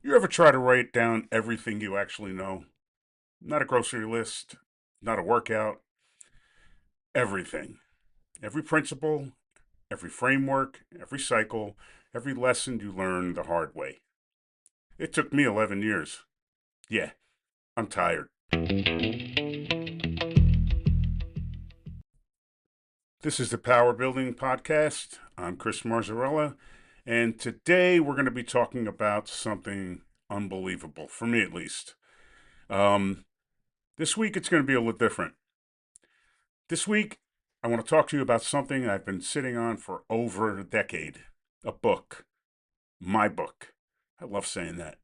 You ever try to write down everything you actually know? Not a grocery list, not a workout, everything. Every principle, every framework, every cycle, every lesson you learn the hard way. It took me 11 years. Yeah, I'm tired. This is the Powerbuilding podcast. I'm Chris Marzarella, and today we're going to be talking about something unbelievable, for me at least. Um, this week it's going to be a little different. This week, I want to talk to you about something I've been sitting on for over a decade. A book. My book. I love saying that.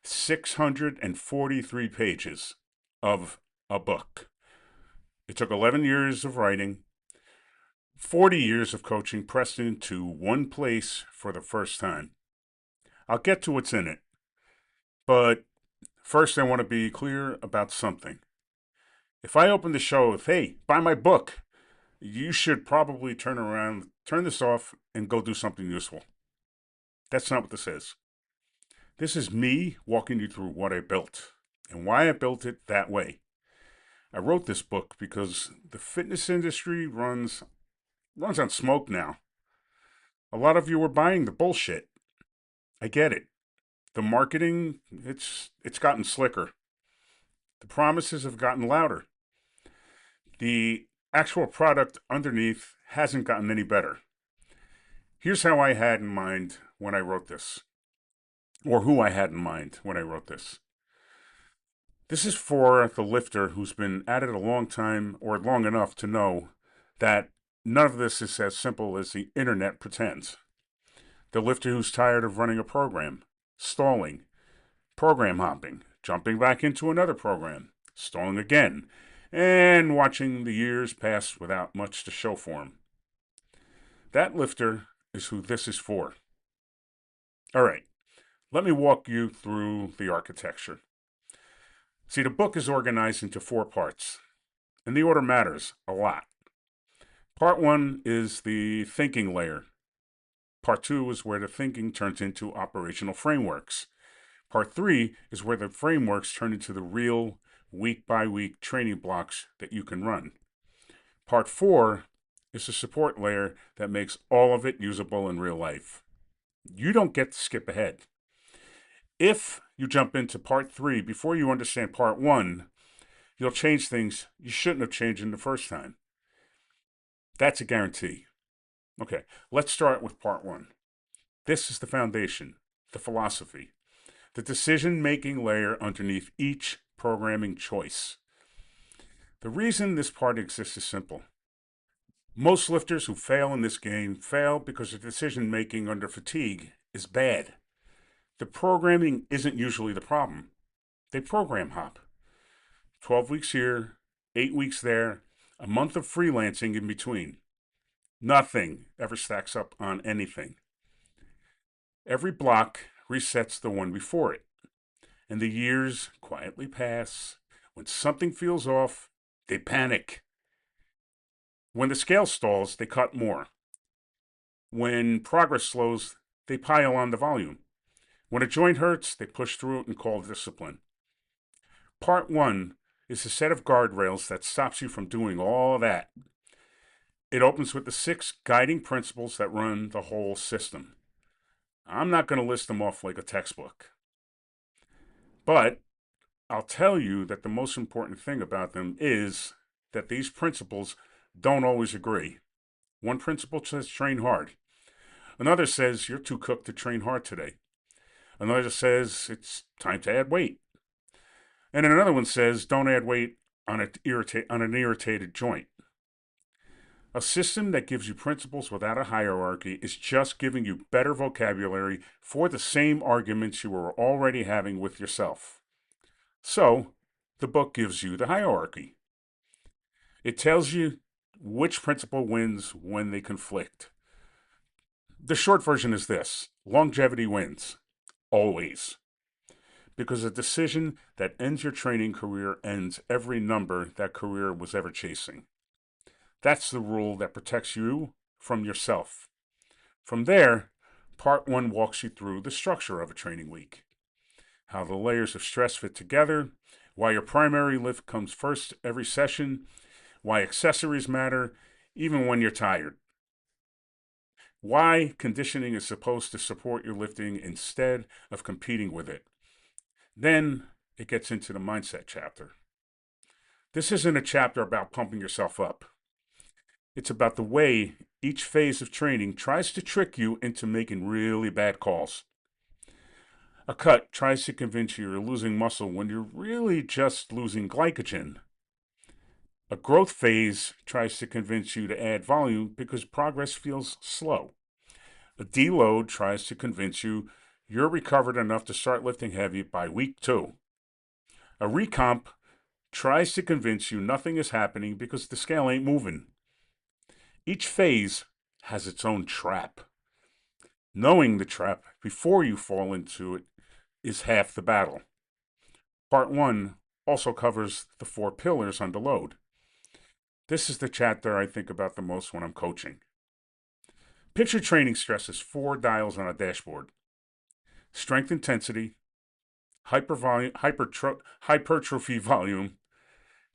643 pages of a book. It took 11 years of writing, 40 years of coaching pressed into one place for the first time. I'll get to what's in it, but first I want to be clear about something. If I open the show with, hey, buy my book, you should probably turn around, turn this off, and go do something useful. That's not what this is. This is me walking you through what I built and why I built it that way. I wrote this book because the fitness industry runs on smoke now. A lot of you are buying the bullshit. I get it. The marketing, it's gotten slicker. The promises have gotten louder. The actual product underneath hasn't gotten any better. Here's how I had in mind when I wrote this, or who I had in mind when I wrote this. This is for the lifter who's been at it a long time or long enough to know that none of this is as simple as the internet pretends. The lifter who's tired of running a program, stalling, program hopping, jumping back into another program, stalling again, and watching the years pass without much to show for him. That lifter is who this is for. All right, let me walk you through the architecture. See, the book is organized into 4 parts, and the order matters a lot. Part 1 is the thinking layer. Part 2 is where the thinking turns into operational frameworks. Part 3 is where the frameworks turn into the real week by week training blocks that you can run. Part 4 is the support layer that makes all of it usable in real life. You don't get to skip ahead. If you jump into Part 3 before you understand Part 1, you'll change things you shouldn't have changed in the first time. That's a guarantee. Okay, let's start with Part 1. This is the foundation, the philosophy, the decision-making layer underneath each programming choice. The reason this part exists is simple. Most lifters who fail in this game fail because the decision-making under fatigue is bad. The programming isn't usually the problem. They program hop. 12 weeks here, 8 weeks there, a month of freelancing in between. Nothing ever stacks up on anything. Every block resets the one before it, and the years quietly pass. When something feels off, they panic. When the scale stalls, they cut more. When progress slows, they pile on the volume. When a joint hurts, they push through it and call discipline. Part 1 is a set of guardrails that stops you from doing all that. It opens with the 6 guiding principles that run the whole system. I'm not going to list them off like a textbook, but I'll tell you that the most important thing about them is that these principles don't always agree. One principle says train hard. Another says you're too cooked to train hard today. Another says it's time to add weight. And another one says don't add weight on an irritated joint. A system that gives you principles without a hierarchy is just giving you better vocabulary for the same arguments you were already having with yourself. So, the book gives you the hierarchy. It tells you which principle wins when they conflict. The short version is this: longevity wins. Always. Because a decision that ends your training career ends every number that career was ever chasing. That's the rule that protects you from yourself. From there, part 1 walks you through the structure of a training week. how the layers of stress fit together, why your primary lift comes first every session, why accessories matter, even when you're tired, why conditioning is supposed to support your lifting instead of competing with it. Then it gets into the mindset chapter. This isn't a chapter about pumping yourself up. It's about the way each phase of training tries to trick you into making really bad calls. A cut tries to convince you you're losing muscle when you're really just losing glycogen. A growth phase tries to convince you to add volume because progress feels slow. A deload tries to convince you you're recovered enough to start lifting heavy by week 2. A recomp tries to convince you nothing is happening because the scale ain't moving. Each phase has its own trap. Knowing the trap before you fall into it is half the battle. Part 1 also covers the 4 pillars under load. This is the chapter I think about the most when I'm coaching. Picture training stress as 4 dials on a dashboard: strength intensity, hypertrophy volume,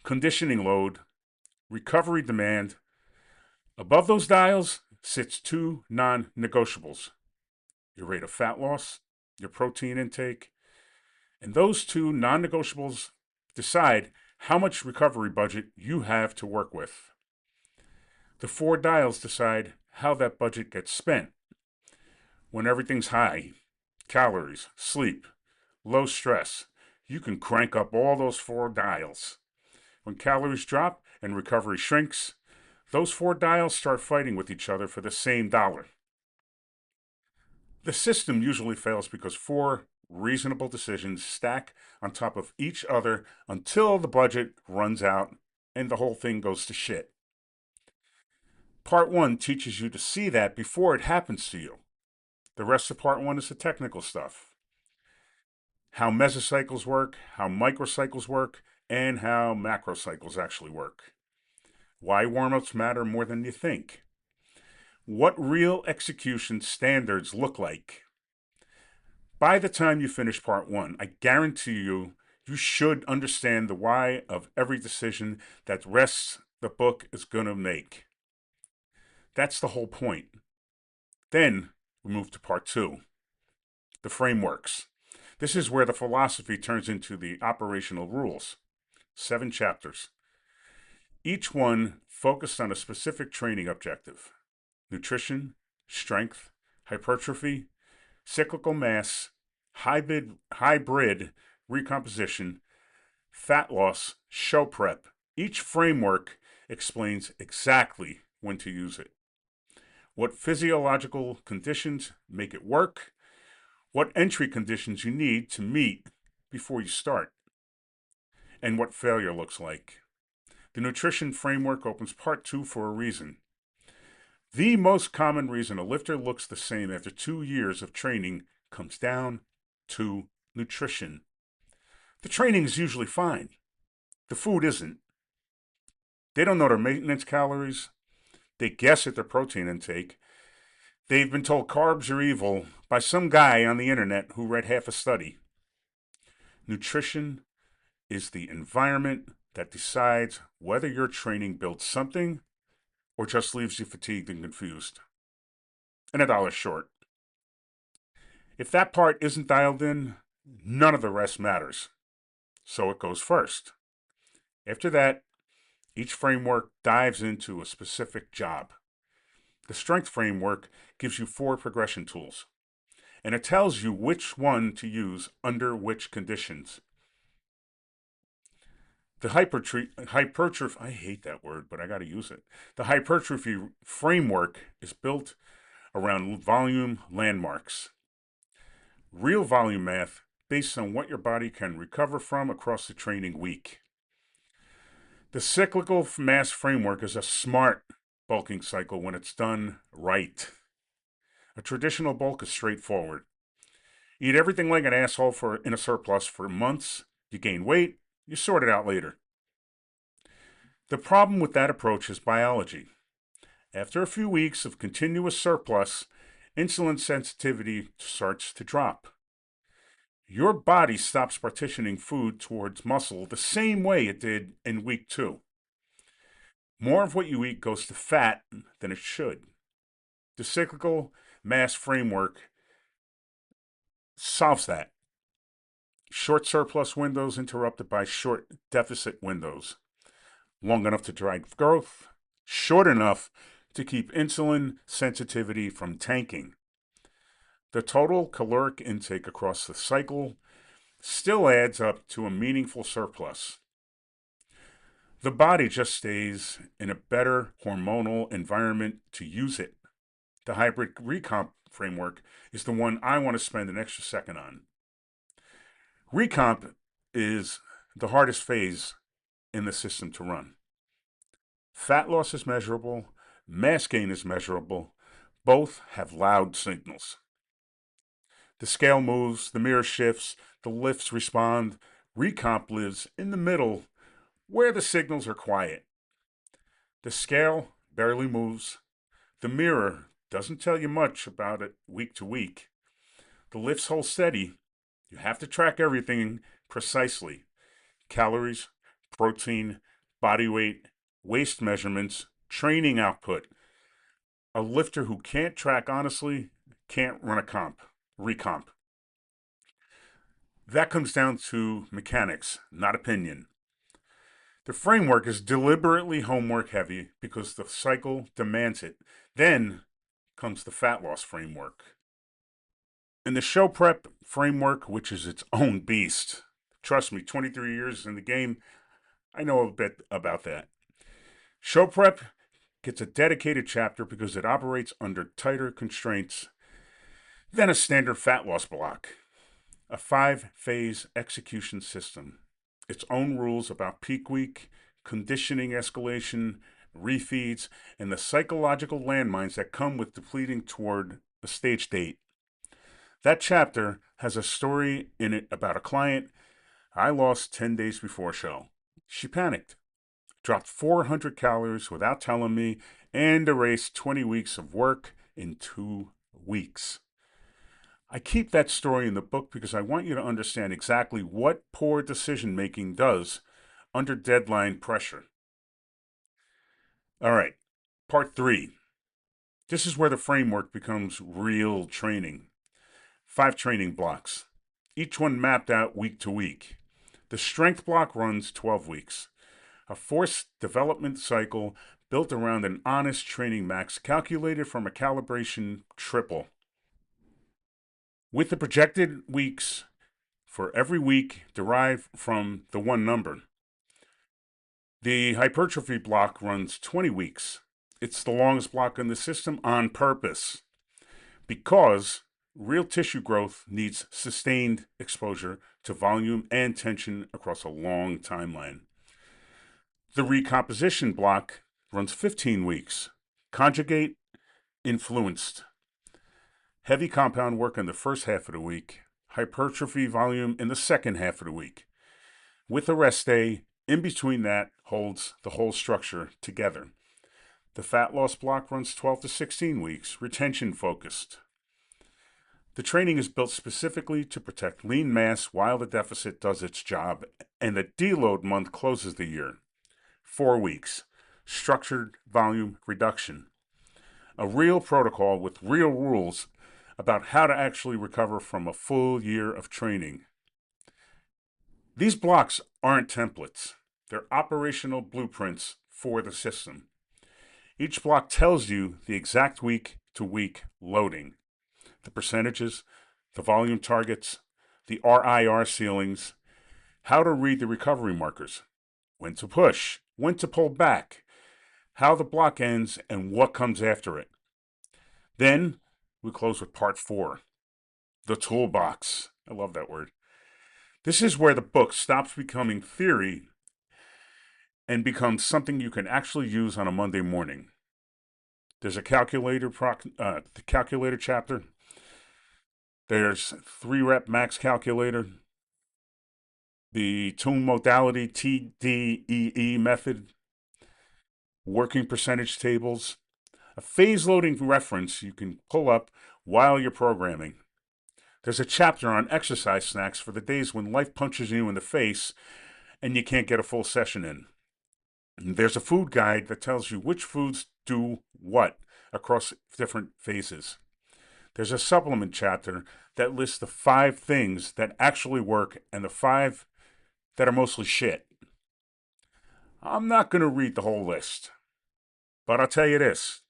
conditioning load, recovery demand. Above those dials sits 2 non-negotiables: your rate of fat loss, your protein intake, and those 2 non-negotiables decide how much recovery budget you have to work with. The 4 dials decide how that budget gets spent. When everything's high, calories, sleep, low stress, you can crank up all those 4 dials. When calories drop and recovery shrinks, those 4 dials start fighting with each other for the same dollar. The system usually fails because 4 reasonable decisions stack on top of each other until the budget runs out and the whole thing goes to shit. Part 1 teaches you to see that before it happens to you. The rest of Part 1 is the technical stuff: how mesocycles work, how microcycles work, and how macrocycles actually work. Why warm-ups matter more than you think. What real execution standards look like. By the time you finish Part 1, I guarantee you should understand the why of every decision that rest the book is going to make. That's the whole point. Then we move to Part 2, the frameworks. This is where the philosophy turns into the operational rules. 7 chapters. Each one focused on a specific training objective: nutrition, strength, hypertrophy, cyclical mass, hybrid recomposition, fat loss, show prep. Each framework explains exactly when to use it, what physiological conditions make it work, what entry conditions you need to meet before you start, and what failure looks like. The nutrition framework opens Part 2 for a reason. The most common reason a lifter looks the same after 2 years of training comes down to nutrition. The training is usually fine. The food isn't. They don't know their maintenance calories. They guess at their protein intake. They've been told carbs are evil by some guy on the internet who read half a study. Nutrition is the environment that decides whether your training builds something or just leaves you fatigued and confused, and $1 short. If that part isn't dialed in, none of the rest matters. So it goes first. After that, each framework dives into a specific job. The strength framework gives you 4 progression tools, and it tells you which one to use under which conditions. The hypertrophy, I hate that word, but I got to use it. The hypertrophy framework is built around volume landmarks. Real volume math based on what your body can recover from across the training week. The cyclical mass framework is a smart bulking cycle when it's done right. A traditional bulk is straightforward. Eat everything like an asshole in a surplus for months, you gain weight, you sort it out later. The problem with that approach is biology. After a few weeks of continuous surplus, insulin sensitivity starts to drop. Your body stops partitioning food towards muscle the same way it did in week 2. More of what you eat goes to fat than it should. The cyclical mass framework solves that. Short surplus windows interrupted by short deficit windows. Long enough to drive growth, short enough to keep insulin sensitivity from tanking. The total caloric intake across the cycle still adds up to a meaningful surplus. The body just stays in a better hormonal environment to use it. The hybrid recomp framework is the one I want to spend an extra second on. Recomp is the hardest phase in the system to run. Fat loss is measurable, mass gain is measurable. Both have loud signals. The scale moves, the mirror shifts, the lifts respond. Recomp lives in the middle where the signals are quiet. The scale barely moves. The mirror doesn't tell you much about it week to week. The lifts hold steady. You have to track everything precisely. Calories, protein, body weight, waist measurements, training output. A lifter who can't track honestly can't run a recomp. That comes down to mechanics, not opinion. The framework is deliberately homework heavy because the cycle demands it. Then comes the fat loss framework. In the show prep framework, which is its own beast, trust me, 23 years in the game, I know a bit about that. Show prep gets a dedicated chapter because it operates under tighter constraints than a standard fat loss block. A 5-phase execution system. Its own rules about peak week, conditioning escalation, refeeds, and the psychological landmines that come with depleting toward a stage date. That chapter has a story in it about a client I lost 10 days before show. She panicked, dropped 400 calories without telling me, and erased 20 weeks of work in 2 weeks. I keep that story in the book because I want you to understand exactly what poor decision making does under deadline pressure. All right, part 3. This is where the framework becomes real training. 5 training blocks, each one mapped out week to week. The strength block runs 12 weeks, a forced development cycle built around an honest training max calculated from a calibration triple. With the projected weeks for every week derived from the one number. The hypertrophy block runs 20 weeks. It's the longest block in the system on purpose because real tissue growth needs sustained exposure to volume and tension across a long timeline. The recomposition block runs 15 weeks. Conjugate, influenced. Heavy compound work in the first half of the week. Hypertrophy volume in the second half of the week. With a rest day, in between that holds the whole structure together. The fat loss block runs 12 to 16 weeks, retention focused. The training is built specifically to protect lean mass while the deficit does its job, and the deload month closes the year. 4 weeks, structured volume reduction. A real protocol with real rules about how to actually recover from a full year of training. These blocks aren't templates. They're operational blueprints for the system. Each block tells you the exact week-to-week loading, the percentages, the volume targets, the RIR ceilings, how to read the recovery markers, when to push, when to pull back, how the block ends, and what comes after it. Then we close with part 4, the toolbox. I love that word. This is where the book stops becoming theory and becomes something you can actually use on a Monday morning. There's a the calculator chapter. There's 3-rep max calculator. The tune modality TDEE method. Working percentage tables. A phase loading reference you can pull up while you're programming. There's a chapter on exercise snacks for the days when life punches you in the face and you can't get a full session in. There's a food guide that tells you which foods do what across different phases. There's a supplement chapter that lists the 5 things that actually work and the 5 that are mostly shit. I'm not going to read the whole list, but I'll tell you this.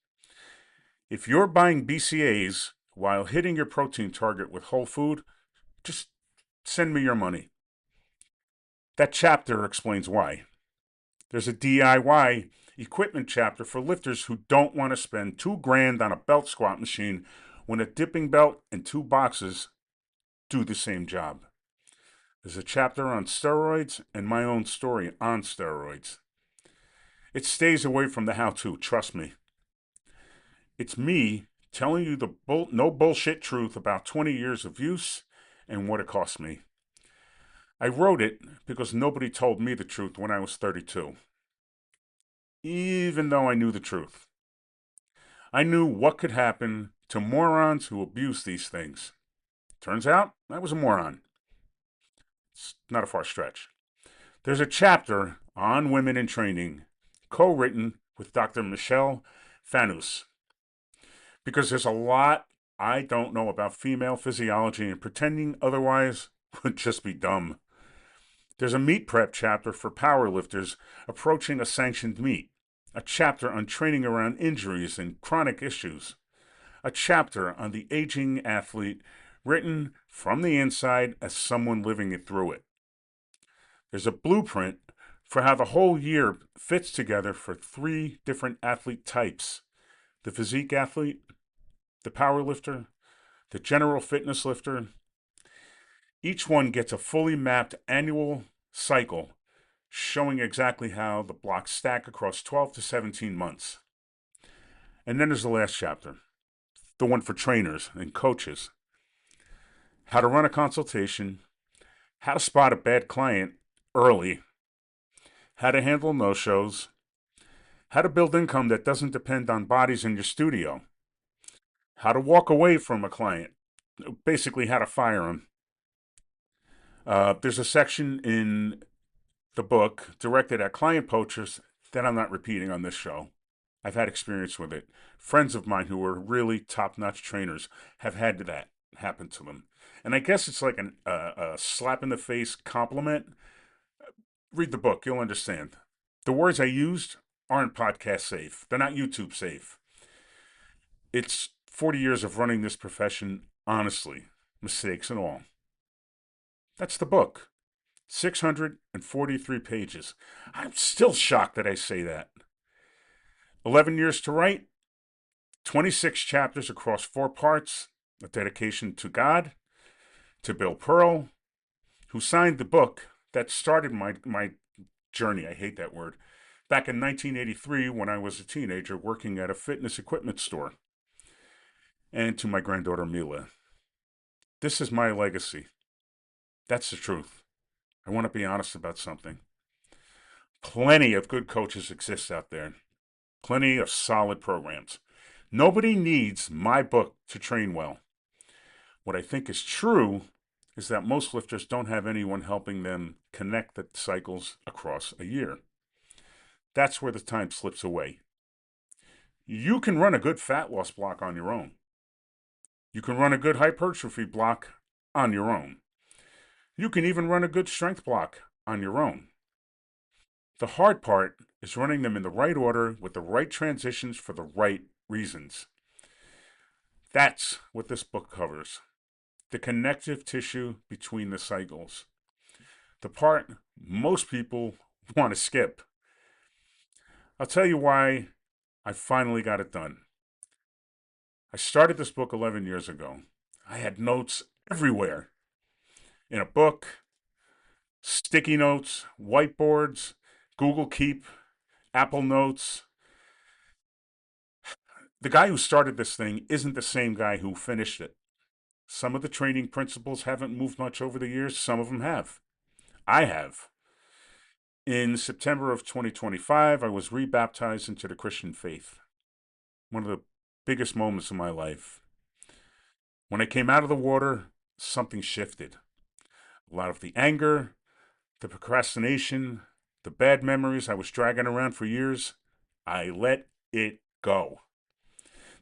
If you're buying BCAAs while hitting your protein target with whole food, just send me your money. That chapter explains why. There's a DIY equipment chapter for lifters who don't want to spend $2,000 on a belt squat machine when a dipping belt and 2 boxes do the same job. There's a chapter on steroids and my own story on steroids. It stays away from the how-to, trust me. It's me telling you the no bullshit truth about 20 years of use and what it cost me. I wrote it because nobody told me the truth when I was 32. Even though I knew the truth. I knew what could happen to morons who abuse these things. Turns out, I was a moron. It's not a far stretch. There's a chapter on women in training, co-written with Dr. Michelle Fanous, because there's a lot I don't know about female physiology, and pretending otherwise would just be dumb. There's a meet prep chapter for powerlifters approaching a sanctioned meet, a chapter on training around injuries and chronic issues, a chapter on the aging athlete written from the inside as someone living it through it. There's a blueprint for how the whole year fits together for 3 different athlete types: the physique athlete, the power lifter, the general fitness lifter. Each one gets a fully mapped annual cycle showing exactly how the blocks stack across 12 to 17 months. And then there's the last chapter, the one for trainers and coaches. How to run a consultation, how to spot a bad client early, how to handle no-shows, how to build income that doesn't depend on bodies in your studio, how to walk away from a client, basically how to fire them. There's a section in the book directed at client poachers that I'm not repeating on this show. I've had experience with it. Friends of mine who were really top-notch trainers have had that happen to them. And I guess it's like a slap in the face compliment. Read the book, you'll understand. The words I used aren't podcast safe. They're not YouTube safe. It's 40 years of running this profession honestly, mistakes and all. That's the book. 643 pages. I'm still shocked that I say that. 11 years to write, 26 chapters across 4 parts, a dedication to God, to Bill Pearl, who signed the book that started my journey, I hate that word, back in 1983 when I was a teenager working at a fitness equipment store, and to my granddaughter Mila. This is my legacy. That's the truth. I want to be honest about something. Plenty of good coaches exist out there. Plenty of solid programs. Nobody needs my book to train well. What I think is true is that most lifters don't have anyone helping them connect the cycles across a year. That's where the time slips away. You can run a good fat loss block on your own. You can run a good hypertrophy block on your own. You can even run a good strength block on your own. The hard part is running them in the right order with the right transitions for the right reasons. That's what this book covers. The connective tissue between the cycles. The part most people want to skip. I'll tell you why I finally got it done. I started this book 11 years ago. I had notes everywhere. In a book, sticky notes, whiteboards, Google Keep, Apple Notes. The guy who started this thing isn't the same guy who finished it. Some of the training principles haven't moved much over the years. Some of them have. I have. In September of 2025, I was rebaptized into the Christian faith. One of the biggest moments of my life. When I came out of the water, something shifted. A lot of the anger, the procrastination, the bad memories I was dragging around for years, I let it go.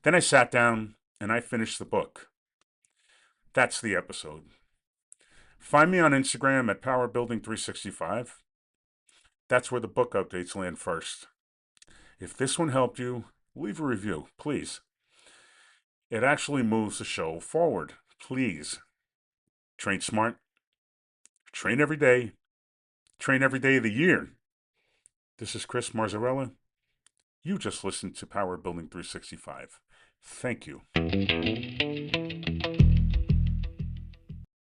Then I sat down and I finished the book. That's the episode. Find me on Instagram at Powerbuilding365. That's where the book updates land first. If this one helped you, leave a review, please. It actually moves the show forward. Please. Train smart. Train every day. Train every day of the year. This is Chris Marzarella. You just listened to Power Building 365. Thank you.